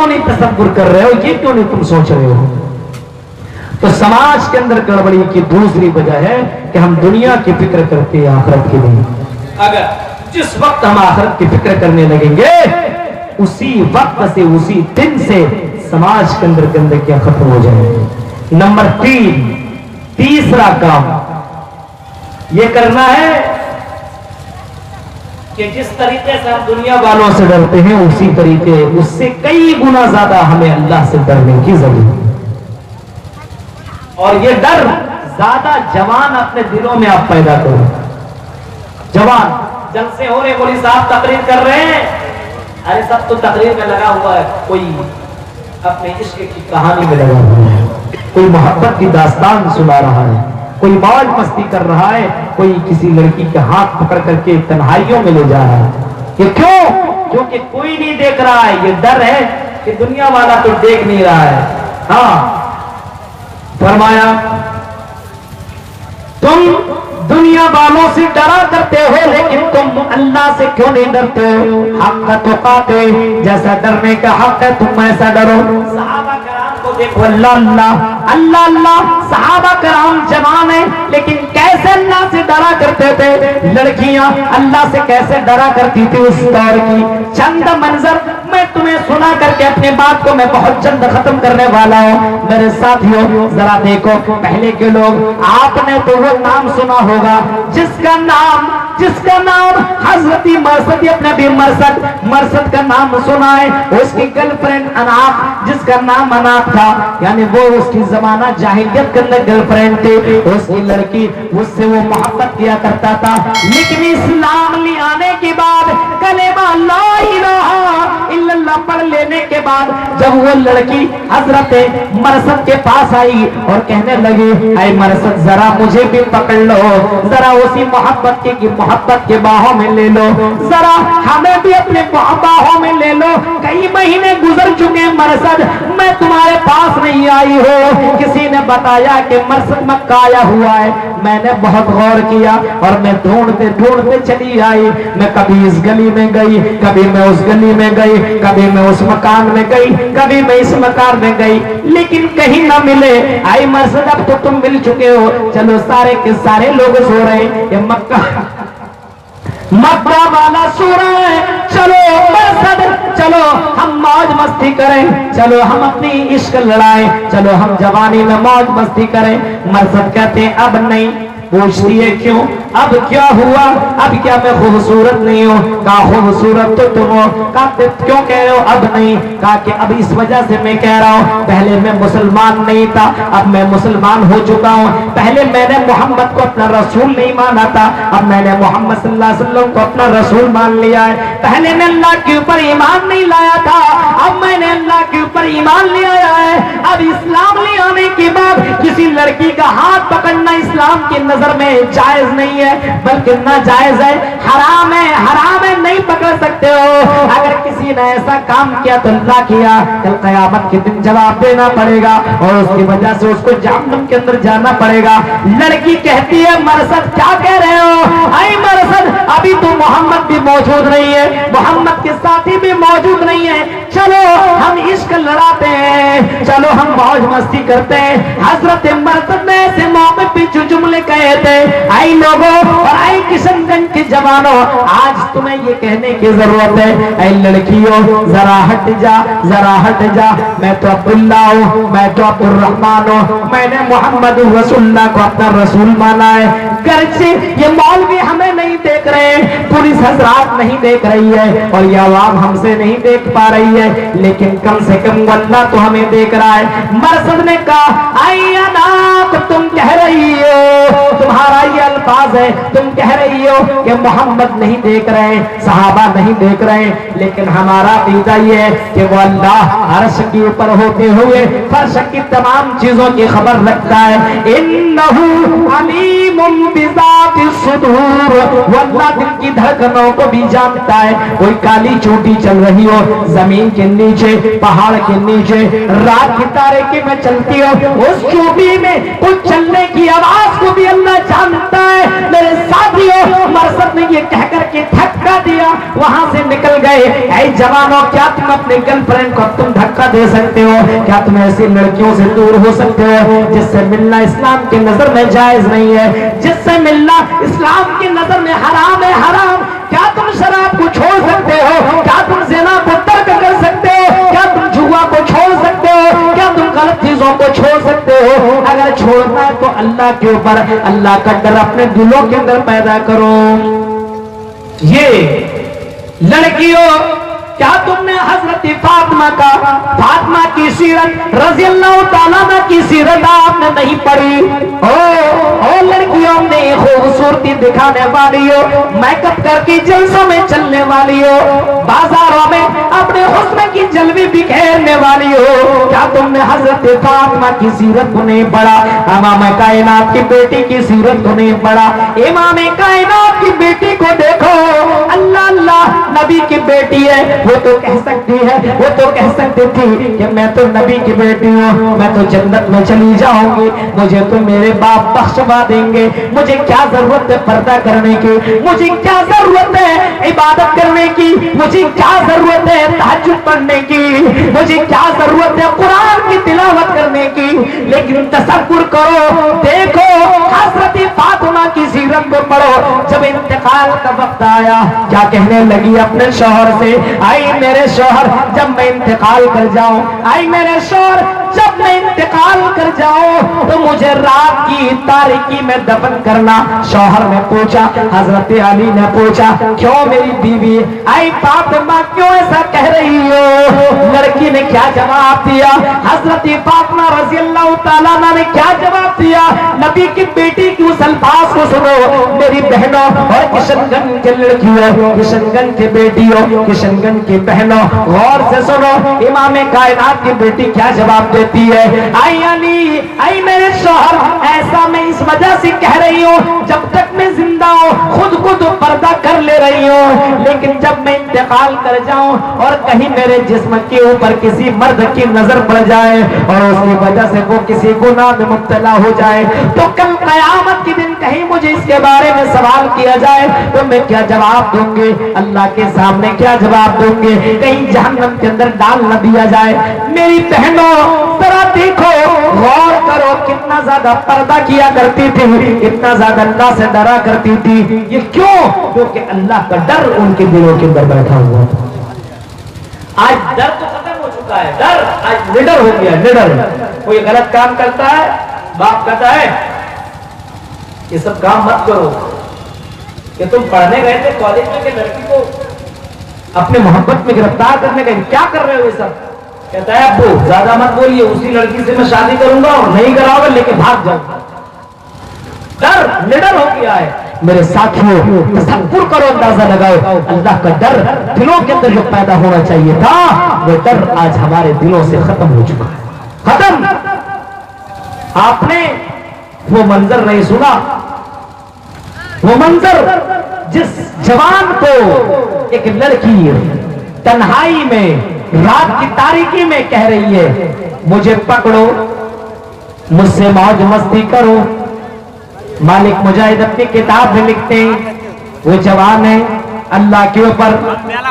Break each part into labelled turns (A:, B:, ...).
A: क्यों नहीं तसव्वुर कर रहे हो, ये क्यों नहीं तुम सोच रहे हो? तो समाज के अंदर गड़बड़ी की दूसरी वजह है कि हम दुनिया की फिक्र करते हैं आखिरत की नहीं। अगर जिस वक्त हम आखिरत की फिक्र करने लगेंगे, उसी वक्त से, उसी दिन से समाज के अंदर गंदगियां खत्म हो जाएंगी। नंबर 3, तीसरा काम ये करना है कि जिस तरीके से हम दुनिया वालों से डरते हैं, उसी तरीके, उससे कई गुना ज्यादा हमें अल्लाह से डरने की जरूरत है। और ये डर ज्यादा जवान अपने दिलों में आप पैदा करो। जवान जलसे हो रहे, मौलवी साहब तकरीर कर रहे हैं, अरे सब तो तकरीर में लगा हुआ है, कोई अपने इश्क की कहानी में लगा हुआ है, कोई मोहब्बत की दास्तान सुना रहा है, कोई मौज मस्ती कर रहा है, कोई किसी लड़की के हाथ पकड़ करके तन्हाइयों में ले जा रहा है। ये क्यों? क्योंकि कोई नहीं देख रहा है। ये डर है कि दुनिया वाला तो देख नहीं रहा है। हाँ, फरमाया तुम दुनिया वालों से डरा करते हो, लेकिन तुम अल्लाह से क्यों नहीं डरते हो? हक तुकाते, जैसा डरने का हक है तुम ऐसा डरो। सहाबा कराम को देखो, अल्लाह अल्लाह अल्लाह अल्लाह, सहाबा कराम जवान है लेकिन कैसे अल्लाह से डरा करते थे। लड़कियां अल्लाह से कैसे डरा करती थी उस दौर की। चंद मंजर मैं तुम्हें सुना करके अपनी बात को मैं बहुत जल्द खत्म करने वाला हूँ। मेरे साथियों जरा देखो, पहले के लोग, आपने तो वो नाम सुना होगा जिसका नाम हजरती मरसद, अपने भी मरसद का नाम सुना है। उसकी गर्लफ्रेंड अनाक, जिसका नाम अनाक था, यानी वो उसकी जमाना जाहिलियत के अंदर गर्लफ्रेंड थी। उसकी लड़की, उससे वो मोहब्बत किया करता था, लेकिन इस्लाम ले आने के बाद, कलेमा ला इलाहा इल्लल्लाह पढ़ लेने के बाद, जब वो लड़की हजरत मरसद के पास आई और कहने लगी, ऐ मरसद जरा मुझे भी पकड़ लो, जरा उसी मोहब्बत के बाहों में ले लो, जरा हमें भी अपने बाहों में ले लो। कई महीने गुजर चुके मरसद, मैं तुम्हारे पास नहीं आई हो। किसी ने बताया कि मरसद मक्का आया हुआ है। मैंने बहुत गौर किया और मैं ढूंढते ढूंढते चली आई। मैं कभी इस गली में गई, कभी मैं उस गली में गई, कभी मैं उस मकान में गई, कभी मैं इस मकान में गई, लेकिन कहीं ना मिले। आई मरसद, अब तो तुम मिल चुके हो, चलो सारे के सारे लोग सो रहे हैं, ये मक्का वाला सो रहा है, चलो मरसद, चलो हम मौज मस्ती करें, चलो हम अपनी इश्क लड़ाएं, चलो हम जवानी में मौज मस्ती करें। मरसद कहते हैं अब नहीं। पूछती है क्यों? अब क्या हुआ? अब क्या मैं खूबसूरत नहीं हूँ? कहा खूबसूरत तो तुम हो। कहा क्यों कह रहे हो अब नहीं? कहा कि अब इस वजह से मैं कह रहा हूँ, पहले मैं मुसलमान नहीं था, अब मैं मुसलमान हो चुका हूँ। पहले मैंने मोहम्मद को अपना रसूल नहीं माना था, अब मैंने मोहम्मद सल्लल्लाहु अलैहि वसल्लम को अपना रसूल मान लिया है। पहले मैं अल्लाह के ऊपर ईमान नहीं लाया था, अब मैंने अल्लाह के ऊपर ईमान ले आया है। अब इस्लाम ले आने के बाद किसी लड़की का हाथ पकड़ना इस्लाम की नजर में जायज नहीं है, बल्कि नाजायज है, हराम है, नहीं पकड़ सकते हो। अगर किसी ने ऐसा काम किया तो अल्लाह किया, कल क़यामत के दिन जवाब देना पड़ेगा और उसकी वजह से उसको जहन्नम के अंदर जाना पड़ेगा। लड़की कहती है, मरसद क्या कह रहे हो? आई मरसद, अभी तो मोहम्मद भी मौजूद नहीं है, मोहम्मद के साथी भी मौजूद नहीं है, चलो हम इश्क लड़ाते हैं, चलो हम मौज मस्ती करते हैं। हजरत मरसद ने ऐसे मौके पे जो जुमले कहे थे, आई लोगों और आई किशनगंज के जवानों, आज तुम्हें ये कहने की जरूरत है, ऐ लड़कियों जरा हट जा, मैं तो अब्दुल्ला हूँ, मैं तो अब्दुल रहमान हूँ, मैंने मोहम्मद रसूलुल्लाह को अपना रसूल माना है। गर्चे ये मौलवी हमें नहीं देख रहे, पुलिस हजरात नहीं देख रही है और ये आवाम हमसे नहीं देख पा रही है, लेकिन कम से कम अल्लाह तो हमें देख रहा है। मरसद ने कहा, आई अनाक, तुम कह रही हो, तुम्हारा ये अल्फाज है, तुम कह रही हो कि मोहम्मद नहीं देख रहे, सहाबा नहीं देख रहे, लेकिन हमारा अकीदा ये है कि वो अल्लाह अर्श के ऊपर होते हुए फर्श की तमाम चीजों की खबर रखता है। इन्नहु अलीमुम बिज़ाति सुदूर, वो अल्लाह दिल की धड़कनों को भी जानता है। कोई काली चोटी चल रही हो जमीन के नीचे, पहाड़ के नीचे, रात की तारे की में चलती हो, उस चोटी में कुछ चलने की आवाज को भी अल्लाह जानता है। मेरे साथियों, मरसद ने ये कहकर के धक्का दिया, वहां से निकल गए। ऐ जवानों, क्या तुम अपने गर्लफ्रेंड को तुम धक्का दे सकते हो? क्या तुम ऐसी लड़कियों से दूर हो सकते हो जिससे मिलना इस्लाम की नजर में जायज नहीं है, जिससे मिलना इस्लाम की नजर में हराम है, हराम? क्या तुम शराब को छोड़ सकते हो? क्या तुम ज़िना को तर्क कर सकते हो? क्या तुम जुआ को छोड़ सकते हो? क्या तुम गलत चीजों को छोड़ सकते हो? अगर छोड़ना है तो अल्लाह के ऊपर, अल्लाह का डर अपने दिलों के अंदर पैदा करो। ये लड़कियों, क्या तुमने हजरत फातिमा की सीरत रज़ी अल्लाह तआला अन्हा की सीरत आपने नहीं पढ़ी? ओ लड़कियों, ने खूबसूरती दिखाने वाली हो, मेकअप करके जलसों में चलने वाली हो, बाजारों में अपने हुस्न की जलवे बिखेरने वाली हो, क्या तुमने हजरत फातिमा की सीरत को नहीं पढ़ा? इमाम कायनात की बेटी की सीरत को नहीं पढ़ा? इमाम कायनात की बेटी को देखो, अल्लाह अल्लाह नबी की बेटी है, वो तो कह सकती है, वो तो कह सकती थी कि मैं तो नबी की बेटी हूँ, मैं तो जन्नत में चली जाऊंगी, मुझे तो मेरे बाप बख्शवा देंगे, मुझे क्या जरूरत है पर्दा करने की, मुझे क्या जरूरत है इबादत करने की, मुझे क्या जरूरत है तहज्जुद पढ़ने की, मुझे क्या जरूरत है कुरान की तिलावत करने की। लेकिन तसव्वुर करो, देखो हज़रत फातिमा की सीरत को पढ़ो। जब इंतकाल का वक्त आया, क्या कहने लगी अपने शौहर से? आई मेरे शौहर, जब मैं इंतकाल कर जाऊं, आई मेरे शौहर, जब मैं इंतकाल कर जाऊं तो मुझे रात की तारीकी में दफन करना। शौहर ने पूछा, हजरत अली ने पूछा, क्यों मेरी बीवी? आई फातिमा, क्यों ऐसा कह रही हो? लड़की ने क्या जवाब दिया? हजरत फातिमा रज़ी अल्लाह तआला अन्हा ने क्या जवाब दिया? नबी की बेटी की उस अल्फाज को सुनो, मेरी बहनों और किशनगंज के लड़कियों, किशनगंज के बेटियों, किशनगंज की बहनों, गौर से सुनो, इमाम कायनात की बेटी क्या जवाब देती है? आई अली, आई मेरे शौहर, ऐसा मैं इस वजह से कह रही हूँ, जब तक मैं जिंदा हूँ खुद को तो पर्दा कर ले रही हूँ, लेकिन जब मैं इंतकाल कर जाऊं और कहीं मेरे जिस्म के ऊपर किसी मर्द की नजर पड़ जाए और उसकी वजह से वो किसी गुनाह में मुब्तला हो जाए, तो कल कयामत के दिन कहीं मुझे इसके बारे में सवाल किया जाए तो मैं क्या जवाब दूंगी? अल्लाह के सामने क्या जवाब दूंगी? कहीं जहन्नम के अंदर डाल न दिया जाए। मेरी बहनों, जरा देखो, गौर करो, कितना ज्यादा पर्दा किया करती थी, कितना ज्यादा अल्लाह से डरा करती थी। ये क्यों? क्योंकि अल्लाह का डर उनके दिलों के अंदर बैठा हुआ था। आज डर तो खत्म हो चुका है, डर आज निडर हो गया, निडर। कोई गलत काम करता है, बाप कहता है ये सब काम मत करो। कि तुम पढ़ने गए थे कॉलेज में, के लड़की को अपने मोहब्बत में गिरफ्तार करने गए, क्या कर रहे हो ये सब? कहता है अब्बू ज्यादा मत बोलिए, उसी लड़की से मैं शादी करूंगा और नहीं कराओगे लेके भाग जाऊंगा। डर निडर हो गया है। मेरे साथियों, तसव्वुर करो, अंदाजा लगाओ, अल्लाह का डर दिलों के अंदर जो पैदा होना चाहिए था, वो डर आज हमारे दिलों से खत्म हो चुका है, खत्म। आपने वो मंजर नहीं सुना, वो मंजर जिस जवान को एक लड़की तन्हाई में रात की तारीकी में कह रही है, मुझे पकड़ो, मुझसे मौज मस्ती करो। मालिक मुजाहिद अपनी किताब में लिखते हैं, वो जवान है, अल्लाह के ऊपर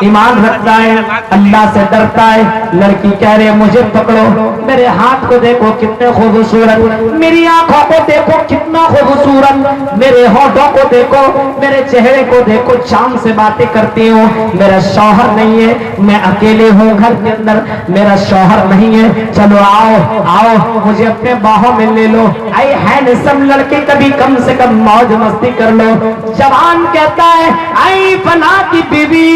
A: ईमान रखता है, अल्लाह से डरता है। लड़की कह रही है मुझे पकड़ो, मेरे हाथ को देखो कितने खूबसूरत, मेरी आंखों को देखो कितना खूबसूरत, मेरे होठों को देखो, मेरे चेहरे को देखो, चांद से बातें करती हूँ। मेरा शौहर नहीं है, मैं अकेले हूँ घर के अंदर, मेरा शौहर नहीं है, चलो आओ आओ मुझे अपने बाहों में ले लो। आई हैंडसम लड़के, कभी कम से कम मौज मस्ती कर लो। जवान कहता है आई फना की बीवी,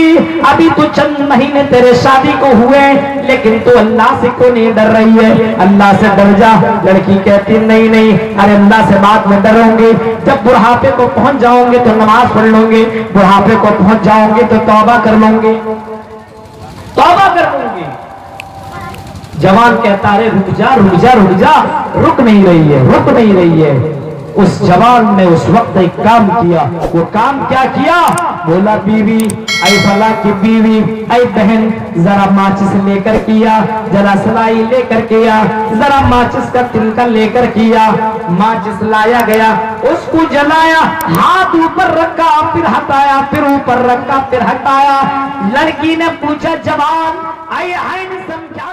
A: अभी तो चंद महीने तेरे शादी को हुए, लेकिन तू अल्लाह से क्यों नहीं डर रही है? अल्लाह से डर जा। लड़की कहती नहीं नहीं, अरे अल्लाह से बाद में डरूंगी, जब बुढ़ापे को पहुंच जाओगे तो नमाज पढ़ लूंगी, बुढ़ापे को पहुंच जाओगे तो तौबा कर लूंगी, तौबा कर लूंगी। जवान कहता है रुक जा रुक जा रुक जा, रुक नहीं रही है, रुक नहीं रही है। اس جوان نے اس وقت ایک کام کیا. وہ کام کیا کیا؟ بولا بیوی، اے فلاں کی بیوی، اے بہن، ذرا ماچس لے کر کیا، ذرا سلائی لے کر کیا، ذرا ماچس کا تلکا لے کر کیا. ماچس لایا گیا، اس کو جلایا، ہاتھ اوپر رکھا پھر ہٹایا، پھر اوپر رکھا پھر ہٹایا. لڑکی نے پوچھا جوان، اے ہینڈسم، کیا